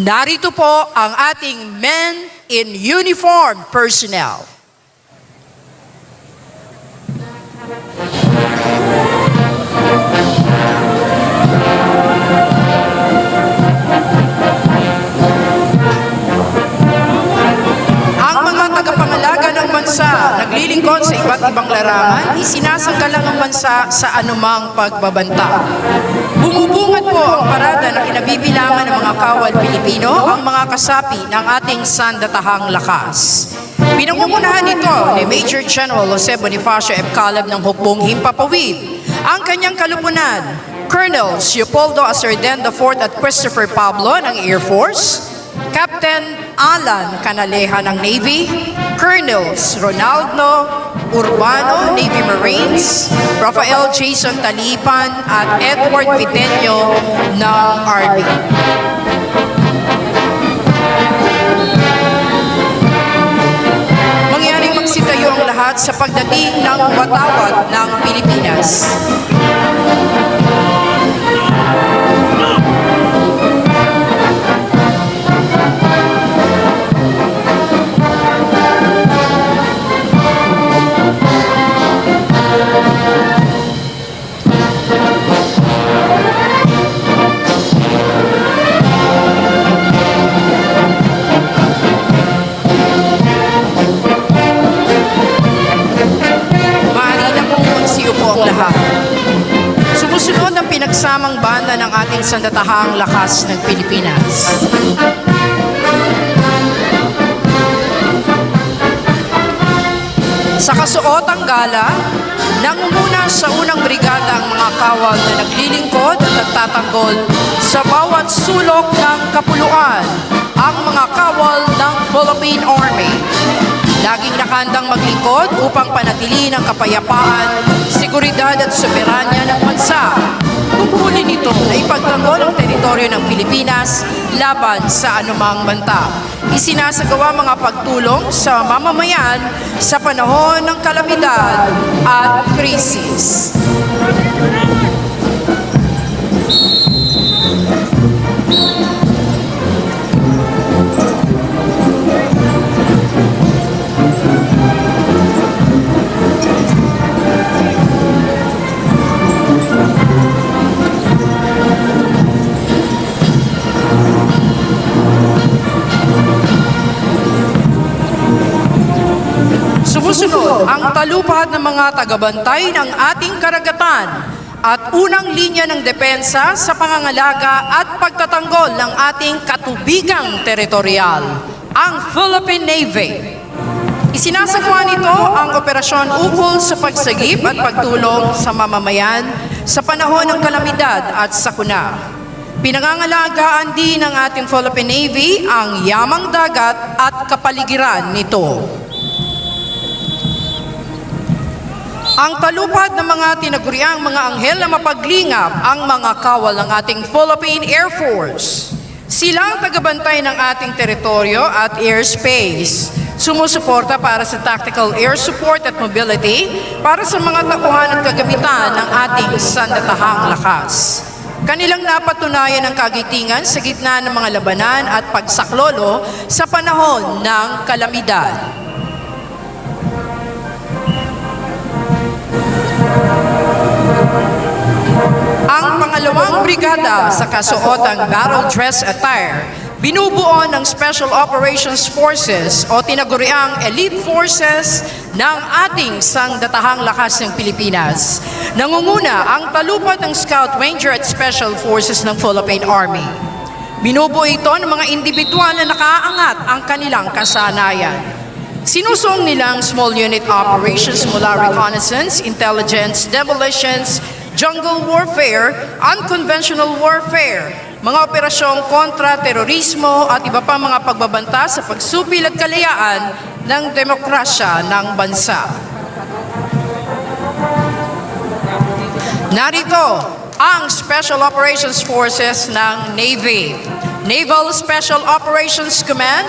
Narito po ang ating men in uniform personnel. Ang mga tagapangalaga ng bansa naglilingkod sa iba't ibang larangan, isinasanggalang ang bansa sa anumang pagbabanta. Bumubungad po ang parada na kinabibilangan ng mga kawal Pilipino, ang mga kasapi ng ating sandatahang lakas. Pinangungunahan ito ni Major General Jose Bonifacio F. Calab ng Hukbong Himpapawid. Ang kanyang kalupunan, Colonel Leopoldo Asarden IV at Christopher Pablo ng Air Force, Captain Alan Canaleja ng Navy, Colonels Ronaldo Urbano, Navy Marines, Rafael Jason Talipan at Edward Viteño ng Army. Mangyaring magsitayo ang lahat sa pagdating ng watawat ng Pilipinas. Sumusunod ang pinagsamang banda ng ating sandatahang lakas ng Pilipinas. Sa kasuotang gala, nangunguna sa unang brigada ang mga kawal na naglilingkod at nagtatanggol sa bawat sulok ng kapuluan, ang mga kawal ng Philippine Army. Laging nakahandang maglingkod upang panatilihin ang kapayapaan, seguridad at soberanya ng bansa. Tungkulin nito na ipagtanggol ang teritoryo ng Pilipinas laban sa anumang banta. Isinasagawa mga pagtulong sa mamamayan sa panahon ng kalamidad at krisis. Sumusunod ang talupad ng mga tagabantay ng ating karagatan at unang linya ng depensa sa pangangalaga at pagtatanggol ng ating katubigang teritorial, ang Philippine Navy. Isinasagawa nito ang operasyon ukol sa pagsagip at pagtulong sa mamamayan sa panahon ng kalamidad at sakuna. Pinangangalagaan din ng ating Philippine Navy ang yamang dagat at kapaligiran nito. Ang talupad ng mga tinaguriang mga anghel na mapaglingap ang mga kawal ng ating Philippine Air Force. Sila ang tagabantay ng ating teritoryo at airspace. Sumusuporta para sa tactical air support at mobility para sa mga tauhan at kagamitan ng ating sandatahang lakas. Kanilang napatunayan ang kagitingan sa gitna ng mga labanan at pagsaklolo sa panahon ng kalamidad. Ang pangalawang brigada sa kasuotang battle dress attire, binubuo ng Special Operations Forces o tinaguriang Elite Forces ng ating sandatahang lakas ng Pilipinas. Nangunguna ang talupad ng Scout Ranger at Special Forces ng Philippine Army. Binubuo ito ng mga individual na nakaangat ang kanilang kasanayan. Sinusong nilang small unit operations mula reconnaissance, intelligence, demolitions, jungle warfare, unconventional warfare, mga operasyong kontra-terorismo at iba pa mga pagbabanta sa pagsupil at kalayaan ng demokrasya ng bansa. Narito ang Special Operations Forces ng Navy, Naval Special Operations Command,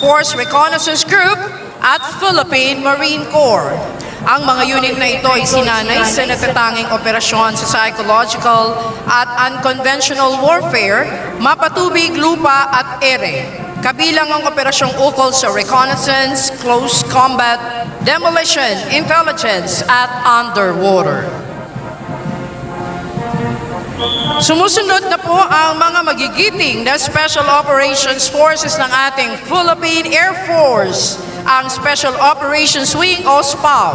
Force Reconnaissance Group at Philippine Marine Corps. Ang mga unit na ito ay sinanay sa natatanging operasyon sa psychological at unconventional warfare, mapatubig, lupa at ere. Kabilang ang operasyong ukol sa reconnaissance, close combat, demolition, intelligence at underwater. Sumusunod na po ang mga magigiting na Special Operations Forces ng ating Philippine Air Force, ang Special Operations Wing o SPAW.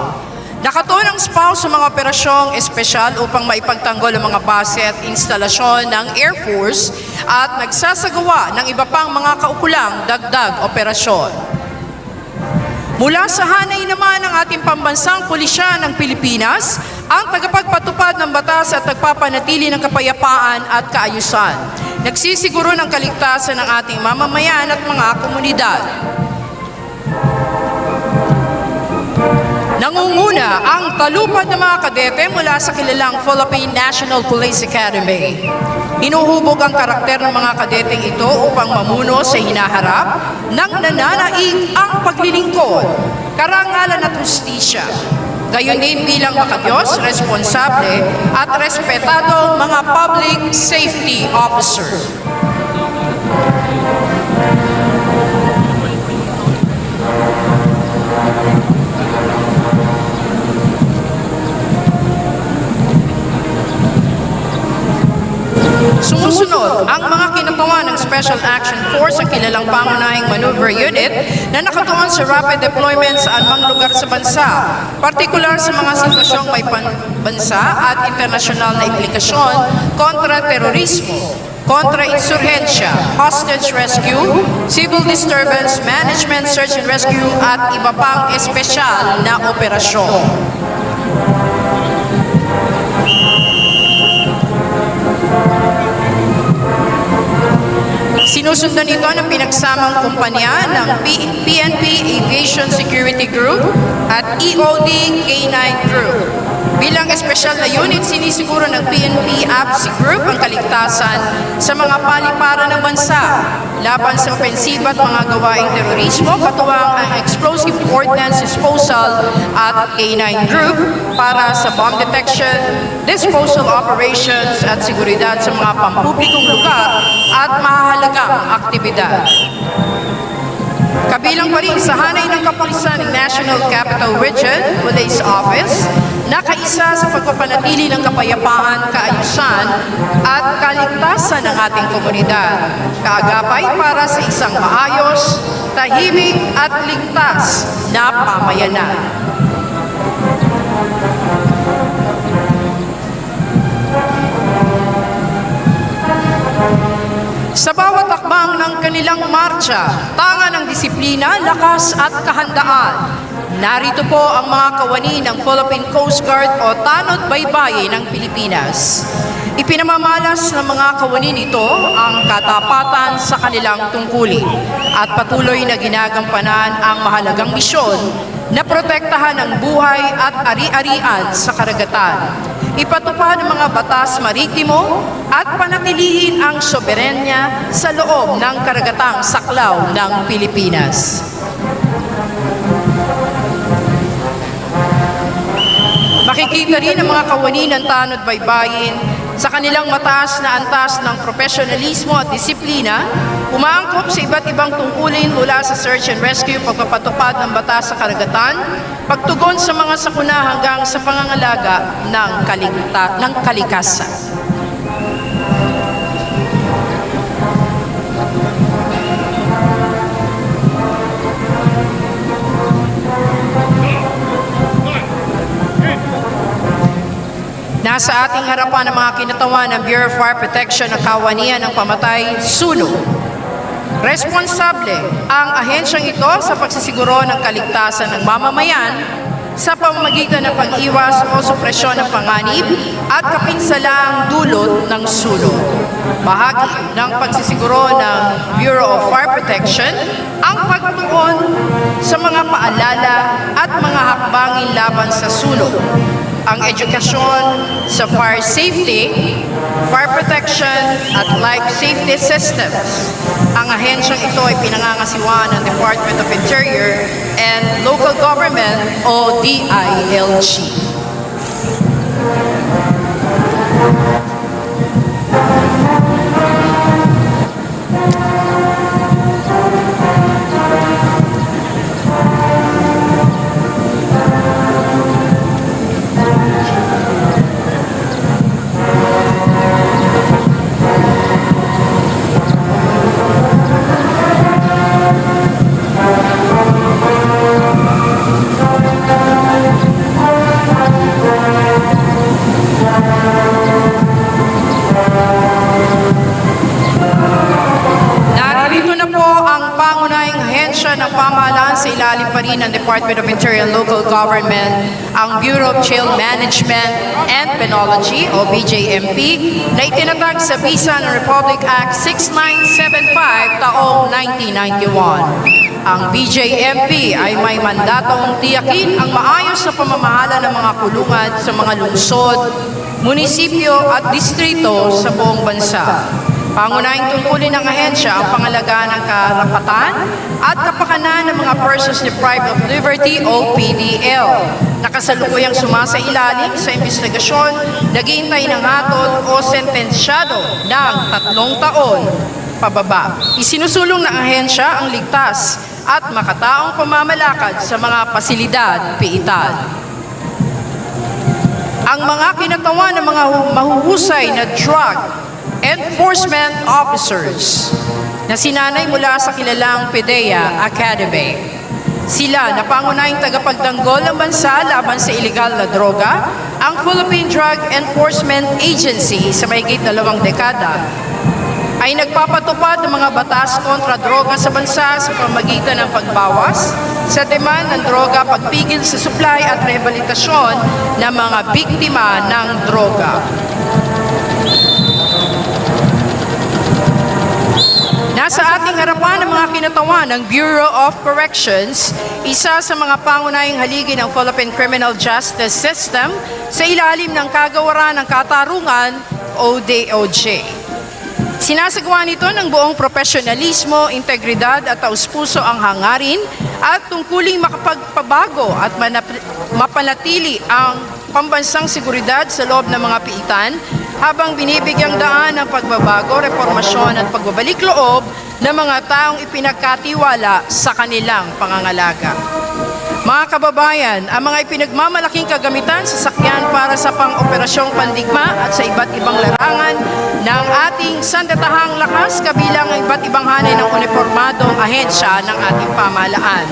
Nakatuon ang SPAW sa mga operasyong espesyal upang maipagtanggol ang mga base at instalasyon ng Air Force at nagsasagawa ng iba pang mga kaukulang dagdag operasyon. Mula sa hanay naman ng ating pambansang pulisya ng Pilipinas, ang tagapagpatupad ng batas at nagpapanatili ng kapayapaan at kaayusan. Nagsisiguro ng kaligtasan ng ating mamamayan at mga komunidad. Nangunguna ang talupad ng mga kadete mula sa kilalang Philippine National Police Academy. Hinuhubog ang karakter ng mga kadeteng ito upang mamuno sa hinaharap ng nananaig ang paglilingkod, karangalan at hustisya. Gayon din bilang makadiyos, responsable at respetadong mga public safety officer. Sumusunod ang mga kinatuwa ng Special Action Force, ang kilalang pangunahing maneuver unit na nakatuon sa rapid deployment sa anumang lugar sa bansa, partikular sa mga sitwasyong may bansa at internasyonal na implikasyon kontra terorismo, kontra-insurhensya, hostage rescue, civil disturbance management, search and rescue at iba pang espesyal na operasyon. Sinusundan ito ng pinagsamang kumpanya ng PNP Aviation Security Group at EOD K9 Group. Bilang espesyal na unit, sinisiguro ng PNP APSI Group ang kaligtasan sa mga paliparan ng bansa laban sa opensiba at mga gawaing terorismo, katuwang ang Explosive Ordnance Disposal at K9 Group para sa bomb detection, disposal operations at seguridad sa mga pampublikong lugar at mahahalagang aktibidad. Kabilang pa rin sa hanay ng kapulisan ng National Capital Region Police Office, nakaisa sa pagpapanatili ng kapayapaan, kaayusan at kaligtasan ng ating komunidad. Kaagapay para sa isang maayos, tahimik at ligtas na pamayanan. Sa bawat akbang ng kanilang marcha, tanga ng disiplina, lakas at kahandaan. Narito po ang mga kawani ng Philippine Coast Guard o Tanod Baybayin ng Pilipinas. Ipinamamalas ng mga kawani nito ang katapatan sa kanilang tungkulin at patuloy na ginagampanan ang mahalagang misyon na protektahan ang buhay at ari-arian sa karagatan. Ipatupad ang mga batas maritimo at panatilihin ang soberenya sa loob ng karagatang saklaw ng Pilipinas. Makikita rin ang mga kawani ng Tanod Baybayin sa kanilang mataas na antas ng profesionalismo at disiplina, umaangkop sa iba't ibang tungkulin mula sa search and rescue, pagpapatupad ng batas sa karagatan, pagtugon sa mga sakuna hanggang sa pangangalaga ng kalikasan. Nasa ating harapan ang mga kinatawan ng Bureau of Fire Protection ng kawanian ng pamatay, sunog. Responsable ang ahensyang ito sa pagsisiguro ng kaligtasan ng mamamayan sa pamamagitan ng pag-iwas o supresyon ng panganib at kapinsalaang dulot ng sunog. Bahagi ng pagsisiguro ng Bureau of Fire Protection ang pagtuon sa mga paalala at mga hakbangin laban sa sunog. ang edukasyon sa fire safety, fire protection at life safety systems. Ang ahensyang ito ay pinangangasiwaan ng Department of Interior and Local Government o DILG. Ng pamahalaan sa ilalim pa rin ng Department of Interior and Local Government, ang Bureau of Jail Management and Penology o BJMP na itinatag sa bisa ng Republic Act 6975 taong 1991. Ang BJMP ay may mandatong tiyakin ang maayos na pamamahala ng mga kulungan sa mga lungsod, munisipyo at distrito sa buong bansa. Pangunahing tungkulin ng ahensya ang pangalagaan ng karapatan at kapakanan ng mga persons deprived of liberty o PDL. Nakasalukuyang sumasailalim sa investigasyon, naghihintay ng hatol o sentensyado ng 3 taon pababa. Isinusulong ng ahensya ang ligtas at makataong pamamalakad sa mga pasilidad, piitan. Ang mga kinatawan ng mga mahuhusay na drug enforcement officers na sinanay mula sa kilalang PDEA Academy. Sila na pangunahing tagapagtanggol ng bansa laban sa iligal na droga, ang Philippine Drug Enforcement Agency sa mahigit 2 dekada ay nagpapatupad ng mga batas kontra droga sa bansa sa pamamagitan ng pagbawas sa demand ng droga, pagpigil sa supply at rehabilitasyon ng mga biktima ng droga. Nasa ating harapan ang mga kinatawan ng Bureau of Corrections, isa sa mga pangunahing haligi ng Philippine Criminal Justice System sa ilalim ng Kagawaran ng Katarungan o DOJ. Sinasagawa nito ng buong profesionalismo, integridad at taus-puso ang hangarin at tungkuling makapagpabago at mapanatili ang pambansang seguridad sa loob ng mga piitan habang binibigyang daan ng pagbabago, reformasyon at pagbabalik loob ng mga taong ipinagkatiwala sa kanilang pangangalaga. Mga kababayan, ang mga ipinagmamalaking kagamitan sa sakyan para sa pang-operasyong pandigma at sa iba't ibang larangan ng ating sandatahang lakas kabilang ang iba't ibang hanay ng uniformadong ahensya ng ating pamahalaan.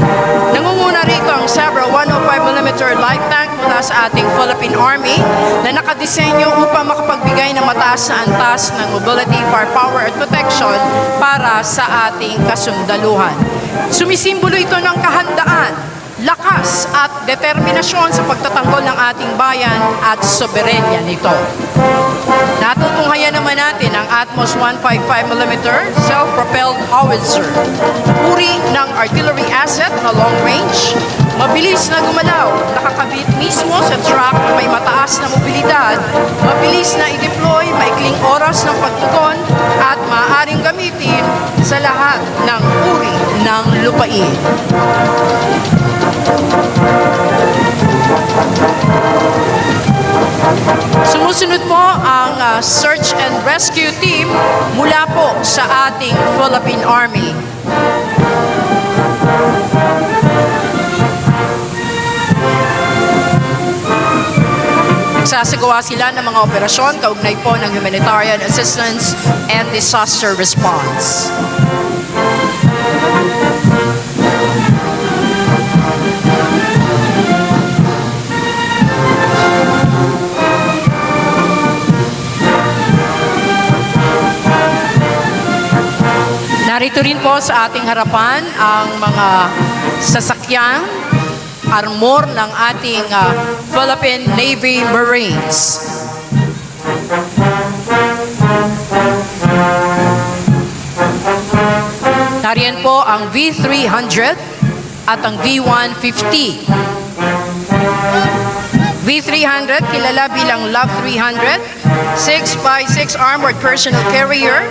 Nangunguna rito ang Sabra 105mm light tank mula sa ating Philippine Army na nakadisenyo upang makapagbigay ng mataas na antas ng mobility, firepower at protection para sa ating kasundaluhan. Sumisimbolo ito ng kahandaan, lakas at determinasyon sa pagtatanggol ng ating bayan at soberenya nito. Natutunghayan naman natin ang Atmos 155mm self-propelled howitzer. Uri ng artillery asset na long range, mabilis na gumalaw, nakakabit mismo sa truck na may mataas na mobilidad, mabilis na i-deploy, maikling oras ng pagtugon at maaaring gamitin sa lahat ng uri ng lupain. Sumusunod po ang search and rescue team mula po sa ating Philippine Army. Nagsasagawa sila ng mga operasyon kaugnay po ng humanitarian assistance and disaster response. Narito rin po sa ating harapan ang mga sasakyang armor ng ating Philippine Navy Marines. Nariyan po ang V300 at ang V150. V300, kilala bilang Love 300, 6x6 armored personal carrier,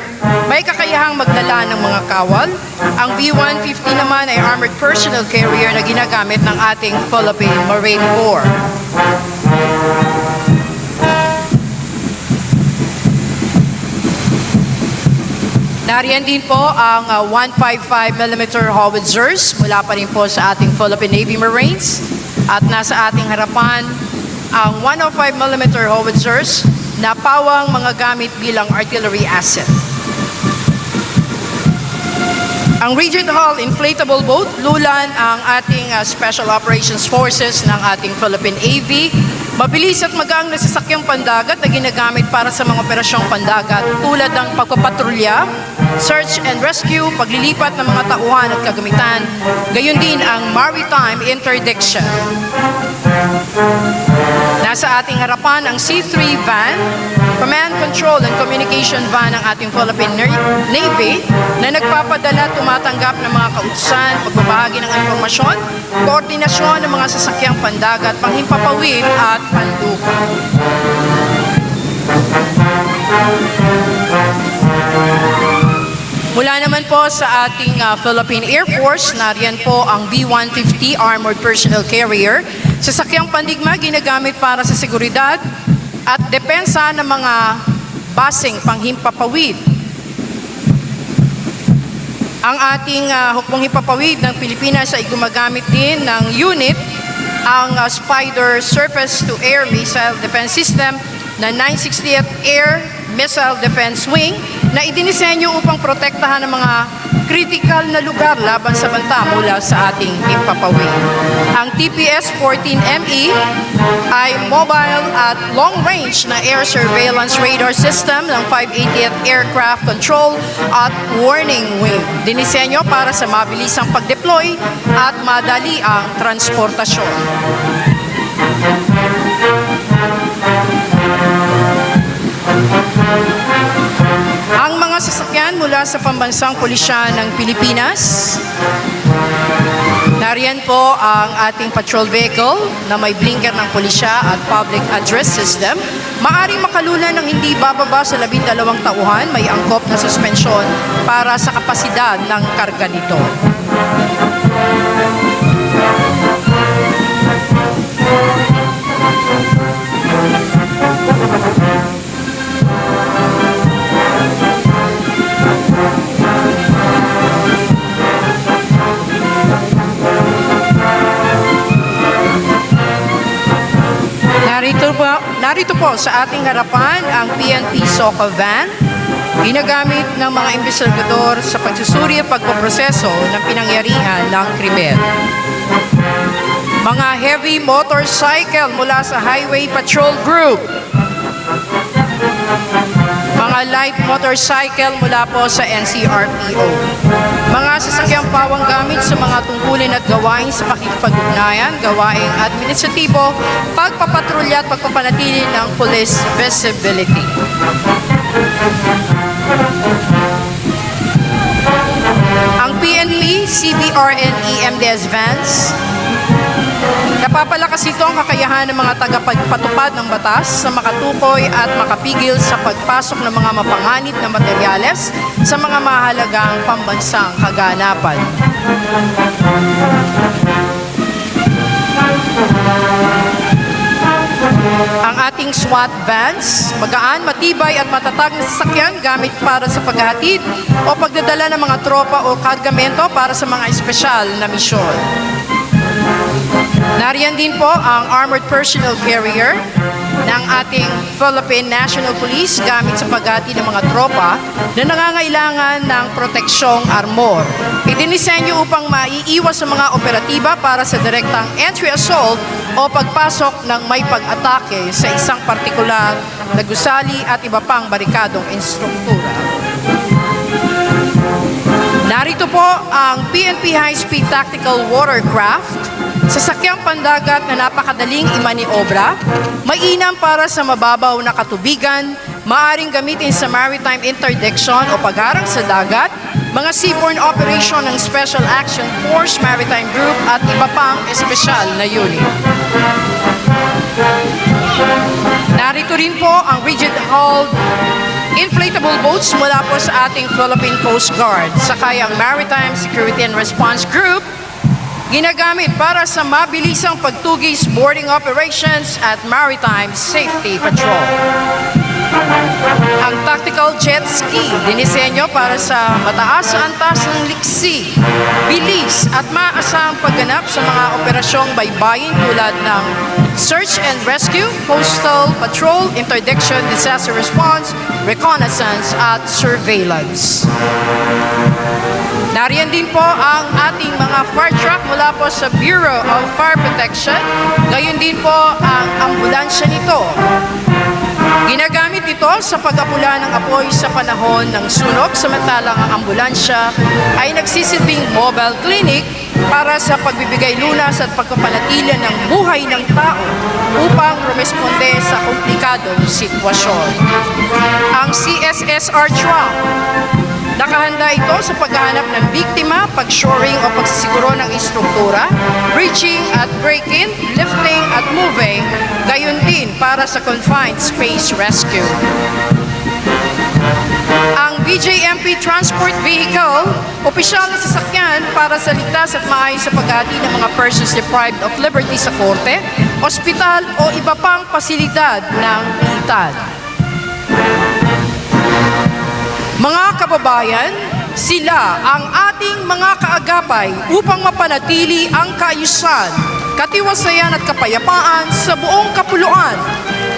may kakayahang magdala ng mga kawal. Ang V150 naman ay armored personal carrier na ginagamit ng ating Philippine Marine Corps. Nariyan din po ang 155mm howitzers mula pa rin po sa ating Philippine Navy Marines. At nasa ating harapan ang 105mm howitzers na pawang mga gamit bilang artillery asset. Ang Regent Hall inflatable boat, lulan ang ating Special Operations Forces ng ating Philippine AV. Mabilis at magaang na sasakyang pandagat na ginagamit para sa mga operasyong pandagat tulad ng pagpapatrolya, search and rescue, paglilipat ng mga tauhan at kagamitan, gayon din ang maritime interdiction. Nasa ating harapan ang C3 van, command, control, and communication van ng ating Philippine Navy na nagpapadala, tumatanggap ng mga kautusan, pagbabahagi ng impormasyon, koordinasyon ng mga sasakyang pandagat, panghimpapawid at panduka. Mula naman po sa ating Philippine Air Force, nariyan po ang B-150 Armored Personal Carrier. Sasakyang pandigma ginagamit para sa seguridad at depensa ng mga basing panghimpapawid. Ang ating hukbong himpapawid ng Pilipinas ay gumagamit din ng unit, ang Spider Surface-to-Air Missile Defense System na 960th Air Missile Defense Wing na idinisenyo upang protektahan ng mga critical na lugar laban sa banta mula sa ating himpapawid. Ang TPS-14ME ay mobile at long-range na air surveillance radar system ng 580th Aircraft Control at Warning Wing. Dinisenyo para sa mabilisang pag-deploy at madali ang transportasyon. Ang mga sasakyan mula sa pambansang pulisya ng Pilipinas. Nariyan po ang ating patrol vehicle na may blinker ng pulisya at public address system. Maaring makalunan ng hindi bababa sa 12 tauhan, may angkop na suspensyon para sa kapasidad ng karga nito. Narito po sa ating harapan ang PNP SOCO van, ginagamit ng mga investigador sa pagsusuri at pagpoproseso ng pinangyarihan ng krimen. Mga heavy motorcycle mula sa Highway Patrol Group. Mga light motorcycle mula po sa NCRPO. Mga sasakyang pawang gamit sa mga tungkulin at gawain sa pakikipag-ugnayan, gawaing administratibo, pagpapatrolya at pagpapanatili ng police visibility. Ang PNP, CBRNE, MDS vans, napapalakas ito ang kakayahan ng mga tagapagpatupad ng batas na makatukoy at makapigil sa pagpasok ng mga mapanganib na materyales sa mga mahalagang pambansang kaganapan. Ang ating SWAT vans, magaan, matibay at matatag na sasakyan gamit para sa paghahatid o pagdadala ng mga tropa o kargamento para sa mga espesyal na misyon. Nariyan din po ang armored personal carrier ng ating Philippine National Police gamit sa paghatid ng mga tropa na nangangailangan ng proteksyong armor. Idinisenyo upang maiiwas sa mga operatiba para sa direktang entry assault o pagpasok ng may pag-atake sa isang partikular na gusali at iba pang barikadong instruktura. Narito po ang PNP High-Speed Tactical Watercraft, sasakyang pandagat na napakadaling imaniobra, mainam para sa mababaw na katubigan, maaring gamitin sa maritime interdiction o pagharang sa dagat, mga seaborne operation ng Special Action Force Maritime Group at iba pang espesyal na unit. Narito rin po ang rigid-hulled inflatable boats mula po sa ating Philippine Coast Guard. Sakay ang Maritime Security and Response Group, ginagamit para sa mabilisang pagtugis boarding operations at maritime safety patrol. Ang tactical jet ski, dinisenyo para sa mataas sa antas ng liksi, bilis at maasahang pagganap sa mga operasyong baybayin tulad ng search and rescue, coastal patrol, interdiction, disaster response, reconnaissance at surveillance. Nariyan din po ang ating mga fire truck mula po sa Bureau of Fire Protection. Gayon din po ang ambulansya nito. Ginagamit ito sa pag-apula ng apoy sa panahon ng sunog, samantalang ang ambulansya ay nagsisilbing mobile clinic para sa pagbibigay lunas at pagpapanatili ng buhay ng tao upang rumesponde sa komplikadong sitwasyon. Ang CSSR truck, nakahanda ito sa paghahanap ng biktima, pag-shoring o pagsisiguro ng istruktura, bridging at break-in, lifting at moving, gayon din para sa confined space rescue. Ang BJMP Transport Vehicle, opisyal na sasakyan para sa ligtas at maayos sa paghati ng mga persons deprived of liberty sa korte, ospital o iba pang pasilidad ng militar. Mga kababayan, sila ang ating mga kaagapay upang mapanatili ang kaayusan, katiwasayan at kapayapaan sa buong kapuluan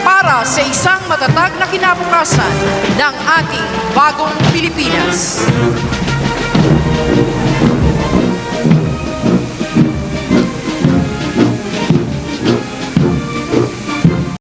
para sa isang matatag na kinabukasan ng ating bagong Pilipinas.